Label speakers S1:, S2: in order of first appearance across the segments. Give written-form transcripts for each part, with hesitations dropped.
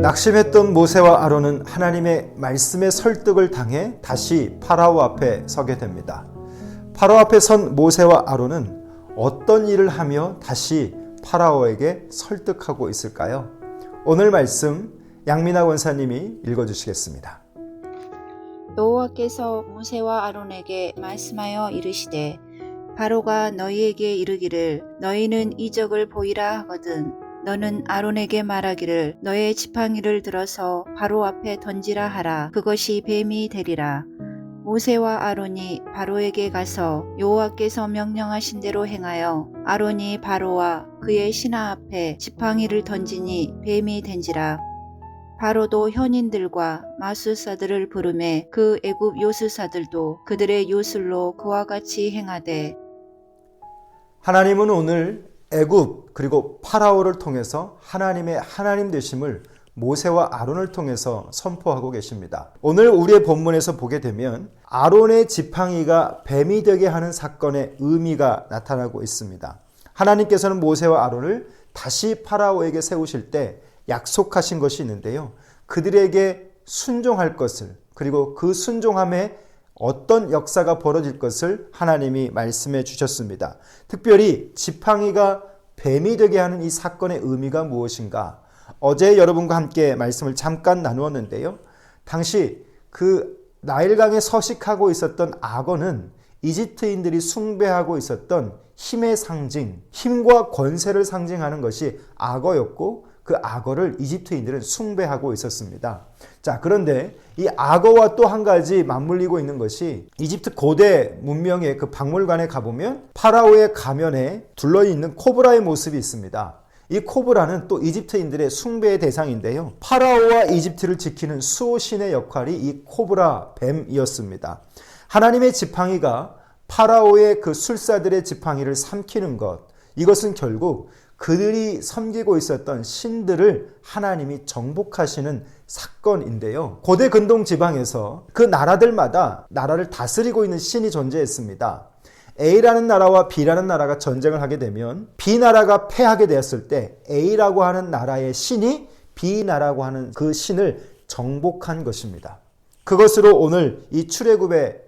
S1: 낙심했던 모세와 아론은 하나님의 말씀에 설득을 당해 다시 파라오 앞에 서게 됩니다. 파라오 앞에 선 모세와 아론은 어떤 일을 하며 다시 파라오에게 설득하고 있을까요? 오늘 말씀 양민아 권사님이 읽어주시겠습니다.
S2: 여호와께서 모세와 아론에게 말씀하여 이르시되 바로가 너희에게 이르기를 너희는 이적을 보이라 하거든 너는 아론에게 말하기를 너의 지팡이를 들어서 바로 앞에 던지라 하라. 그것이 뱀이 되리라. 모세와 아론이 바로에게 가서 여호와께서 명령하신 대로 행하여 아론이 바로와 그의 신하 앞에 지팡이를 던지니 뱀이 된지라. 바로도 현인들과 마술사들을 부르매 그 애굽 요술사들도 그들의 요술로 그와 같이 행하되.
S1: 하나님은 오늘 애굽 그리고 파라오를 통해서 하나님의 하나님 되심을 모세와 아론을 통해서 선포하고 계십니다. 오늘 우리의 본문에서 보게 되면 아론의 지팡이가 뱀이 되게 하는 사건의 의미가 나타나고 있습니다. 하나님께서는 모세와 아론을 다시 파라오에게 세우실 때 약속하신 것이 있는데요. 그들에게 순종할 것을, 그리고 그 순종함에 어떤 역사가 벌어질 것을 하나님이 말씀해 주셨습니다. 특별히 지팡이가 뱀이 되게 하는 이 사건의 의미가 무엇인가? 어제 여러분과 함께 말씀을 잠깐 나누었는데요. 당시 그 나일강에 서식하고 있었던 악어는 이집트인들이 숭배하고 있었던 힘의 상징, 힘과 권세를 상징하는 것이 악어였고 그 악어를 이집트인들은 숭배하고 있었습니다. 자, 그런데 이 악어와 또 한 가지 맞물리고 있는 것이 이집트 고대 문명의 그 박물관에 가보면 파라오의 가면에 둘러있는 코브라의 모습이 있습니다. 이 코브라는 또 이집트인들의 숭배의 대상인데요. 파라오와 이집트를 지키는 수호신의 역할이 이 코브라 뱀이었습니다. 하나님의 지팡이가 파라오의 그 술사들의 지팡이를 삼키는 것, 이것은 결국 그들이 섬기고 있었던 신들을 하나님이 정복하시는 사건인데요. 고대 근동 지방에서 그 나라들마다 나라를 다스리고 있는 신이 존재했습니다. A라는 나라와 B라는 나라가 전쟁을 하게 되면 B 나라가 패하게 되었을 때 A라고 하는 나라의 신이 B 나라고 하는 그 신을 정복한 것입니다. 그것으로 오늘 이 출애굽의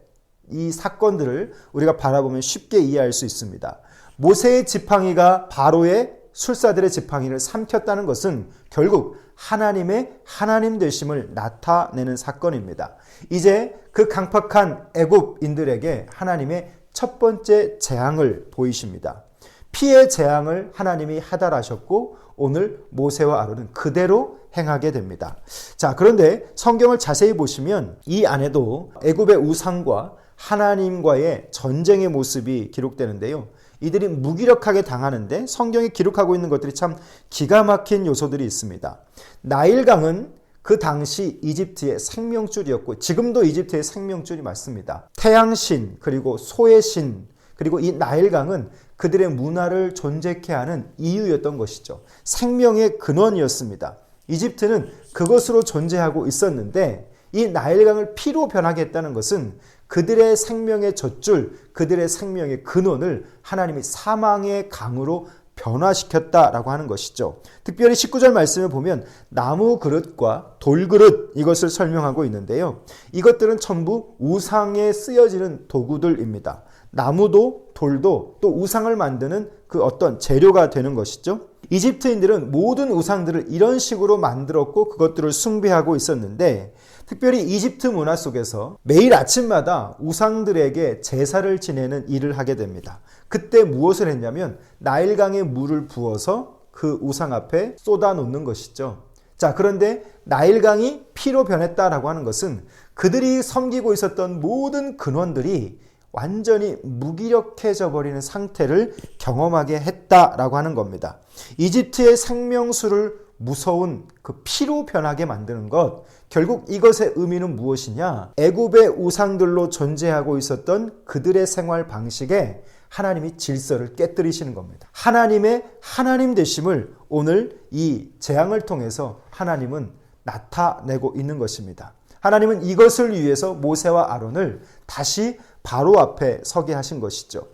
S1: 이 사건들을 우리가 바라보면 쉽게 이해할 수 있습니다. 모세의 지팡이가 바로의 술사들의 지팡이를 삼켰다는 것은 결국 하나님의 하나님 되심을 나타내는 사건입니다. 이제 그 강팍한 애굽인들에게 하나님의 첫 번째 재앙을 보이십니다. 피의 재앙을 하나님이 하달하셨고 오늘 모세와 아론은 그대로 행하게 됩니다. 자, 그런데 성경을 자세히 보시면 이 안에도 애굽의 우상과 하나님과의 전쟁의 모습이 기록되는데요. 이들이 무기력하게 당하는데 성경이 기록하고 있는 것들이 참 기가 막힌 요소들이 있습니다. 나일강은 그 당시 이집트의 생명줄이었고 지금도 이집트의 생명줄이 맞습니다. 태양신 그리고 소의 신 그리고 이 나일강은 그들의 문화를 존재케 하는 이유였던 것이죠. 생명의 근원이었습니다. 이집트는 그것으로 존재하고 있었는데 이 나일강을 피로 변하게 했다는 것은 그들의 생명의 젖줄, 그들의 생명의 근원을 하나님이 사망의 강으로 변화시켰다라고 하는 것이죠. 특별히 19절 말씀을 보면 나무 그릇과 돌 그릇 이것을 설명하고 있는데요. 이것들은 전부 우상에 쓰여지는 도구들입니다. 나무도 돌도 또 우상을 만드는 그 어떤 재료가 되는 것이죠. 이집트인들은 모든 우상들을 이런 식으로 만들었고 그것들을 숭배하고 있었는데 특별히 이집트 문화 속에서 매일 아침마다 우상들에게 제사를 지내는 일을 하게 됩니다. 그때 무엇을 했냐면 나일강에 물을 부어서 그 우상 앞에 쏟아 놓는 것이죠. 자, 그런데 나일강이 피로 변했다라고 하는 것은 그들이 섬기고 있었던 모든 근원들이 완전히 무기력해져 버리는 상태를 경험하게 했다라고 하는 겁니다. 이집트의 생명수를 무서운 그 피로 변하게 만드는 것, 결국 이것의 의미는 무엇이냐? 애굽의 우상들로 존재하고 있었던 그들의 생활 방식에 하나님이 질서를 깨뜨리시는 겁니다. 하나님의 하나님 되심을 오늘 이 재앙을 통해서 하나님은 나타내고 있는 것입니다. 하나님은 이것을 위해서 모세와 아론을 다시 바로 앞에 서게 하신 것이죠.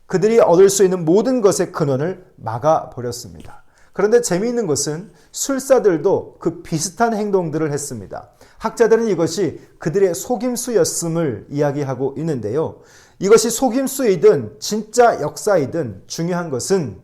S1: 그들이 얻을 수 있는 모든 것의 근원을 막아버렸습니다. 그런데 재미있는 것은 술사들도 그 비슷한 행동들을 했습니다. 학자들은 이것이 그들의 속임수였음을 이야기하고 있는데요. 이것이 속임수이든 진짜 역사이든 중요한 것은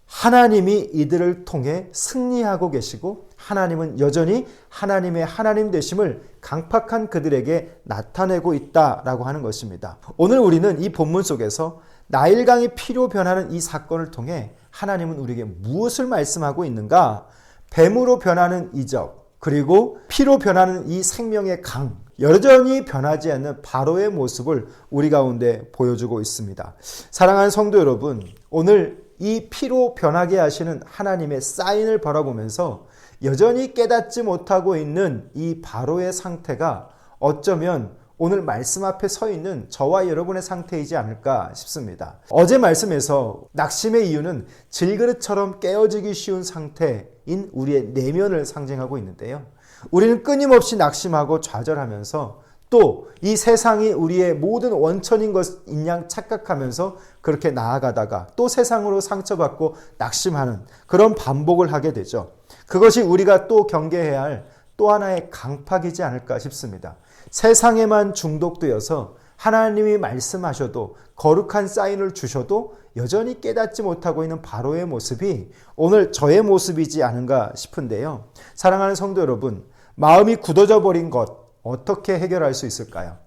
S1: 하나님이 이들을 통해 승리하고 계시고 하나님은 여전히 하나님의 하나님 되심을 강팍한 그들에게 나타내고 있다라고 하는 것입니다. 오늘 우리는 이 본문 속에서 나일강이 피로 변하는 이 사건을 통해 하나님은 우리에게 무엇을 말씀하고 있는가? 뱀으로 변하는 이적, 그리고 피로 변하는 이 생명의 강, 여전히 변하지 않는 바로의 모습을 우리 가운데 보여주고 있습니다. 사랑하는 성도 여러분, 오늘 이 피로 변하게 하시는 하나님의 사인을 바라보면서 여전히 깨닫지 못하고 있는 이 바로의 상태가 어쩌면 오늘 말씀 앞에 서 있는 저와 여러분의 상태이지 않을까 싶습니다. 어제 말씀에서 낙심의 이유는 질그릇처럼 깨어지기 쉬운 상태인 우리의 내면을 상징하고 있는데요. 우리는 끊임없이 낙심하고 좌절하면서 또 이 세상이 우리의 모든 원천인 것인 양 착각하면서 그렇게 나아가다가 또 세상으로 상처받고 낙심하는 그런 반복을 하게 되죠. 그것이 우리가 또 경계해야 할 또 하나의 강팍이지 않을까 싶습니다. 세상에만 중독되어서 하나님이 말씀하셔도 거룩한 사인을 주셔도 여전히 깨닫지 못하고 있는 바로의 모습이 오늘 저의 모습이지 않은가 싶은데요. 사랑하는 성도 여러분, 마음이 굳어져 버린 것 어떻게 해결할 수 있을까요?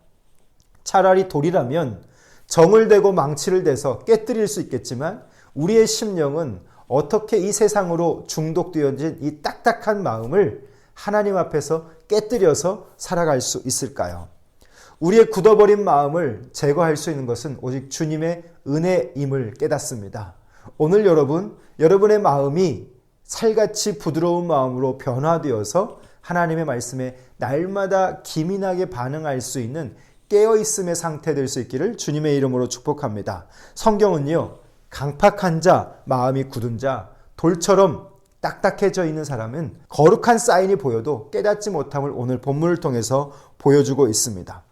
S1: 차라리 돌이라면 정을 대고 망치를 대서 깨뜨릴 수 있겠지만 우리의 심령은 어떻게 이 세상으로 중독되어진 이 딱딱한 마음을 하나님 앞에서 깨뜨려서 살아갈 수 있을까요? 우리의 굳어버린 마음을 제거할 수 있는 것은 오직 주님의 은혜임을 깨닫습니다. 오늘 여러분의 마음이 살같이 부드러운 마음으로 변화되어서 하나님의 말씀에 날마다 기민하게 반응할 수 있는 깨어있음의 상태 될 수 있기를 주님의 이름으로 축복합니다. 성경은요, 강팍한 자, 마음이 굳은 자, 돌처럼 딱딱해져 있는 사람은 거룩한 사인이 보여도 깨닫지 못함을 오늘 본문을 통해서 보여주고 있습니다.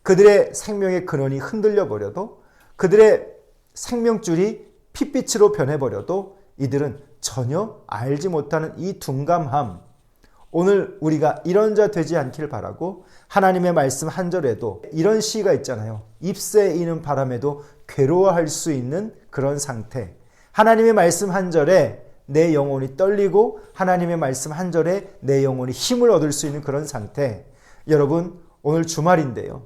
S1: 그들의 생명의 근원이 흔들려 버려도 그들의 생명줄이 핏빛으로 변해버려도 이들은 전혀 알지 못하는 이 둔감함, 오늘 우리가 이런 자 되지 않기를 바라고 하나님의 말씀 한 절에도 이런 시가 있잖아요. 잎새 이는 바람에도 괴로워할 수 있는 그런 상태. 하나님의 말씀 한 절에 내 영혼이 떨리고 하나님의 말씀 한 절에 내 영혼이 힘을 얻을 수 있는 그런 상태. 여러분, 오늘 주말인데요.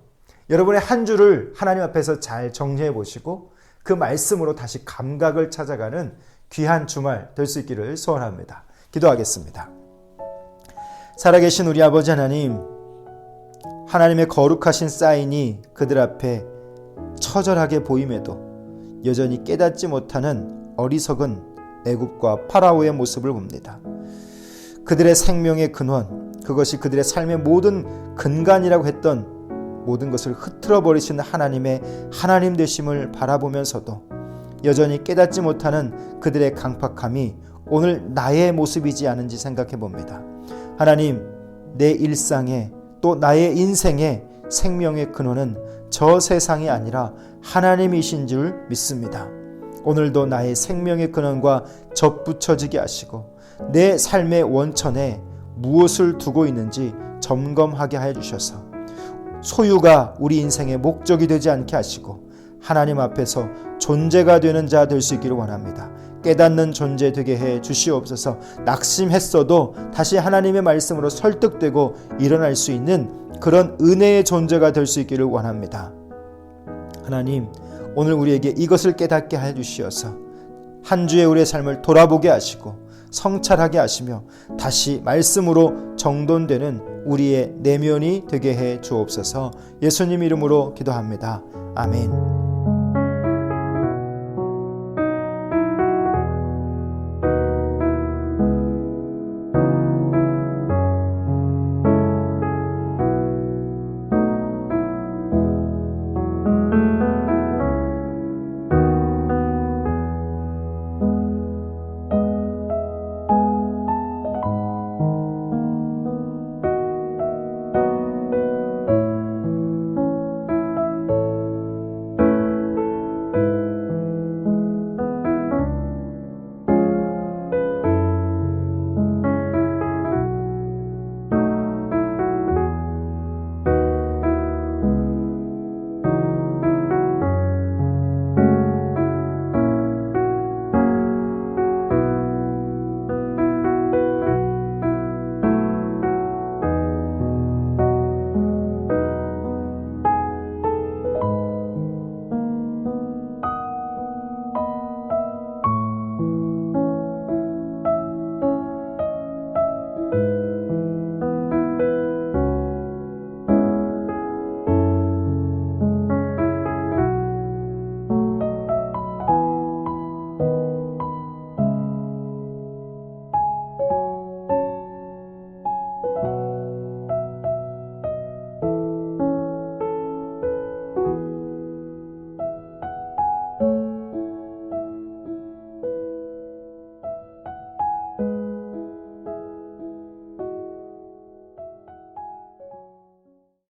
S1: 여러분의 한 주를 하나님 앞에서 잘 정리해 보시고 그 말씀으로 다시 감각을 찾아가는 귀한 주말 될 수 있기를 소원합니다. 기도하겠습니다. 살아계신 우리 아버지 하나님, 하나님의 거룩하신 사인이 그들 앞에 처절하게 보임에도 여전히 깨닫지 못하는 어리석은 애굽과 파라오의 모습을 봅니다. 그들의 생명의 근원, 그것이 그들의 삶의 모든 근간이라고 했던 모든 것을 흐트러 버리신 하나님의 하나님 되심을 바라보면서도 여전히 깨닫지 못하는 그들의 강팍함이 오늘 나의 모습이지 않은지 생각해 봅니다. 하나님, 내 일상에 또 나의 인생의 생명의 근원은 저 세상이 아니라 하나님이신 줄 믿습니다. 오늘도 나의 생명의 근원과 접붙여지게 하시고 내 삶의 원천에 무엇을 두고 있는지 점검하게 하여 주셔서 소유가 우리 인생의 목적이 되지 않게 하시고 하나님 앞에서 존재가 되는 자 될 수 있기를 원합니다. 깨닫는 존재 되게 해 주시옵소서. 낙심했어도 다시 하나님의 말씀으로 설득되고 일어날 수 있는 그런 은혜의 존재가 될 수 있기를 원합니다. 하나님, 오늘 우리에게 이것을 깨닫게 해 주시어서 한 주의 우리의 삶을 돌아보게 하시고 성찰하게 하시며 다시 말씀으로 정돈되는 우리의 내면이 되게 해 주옵소서. 예수님 이름으로 기도합니다. 아멘.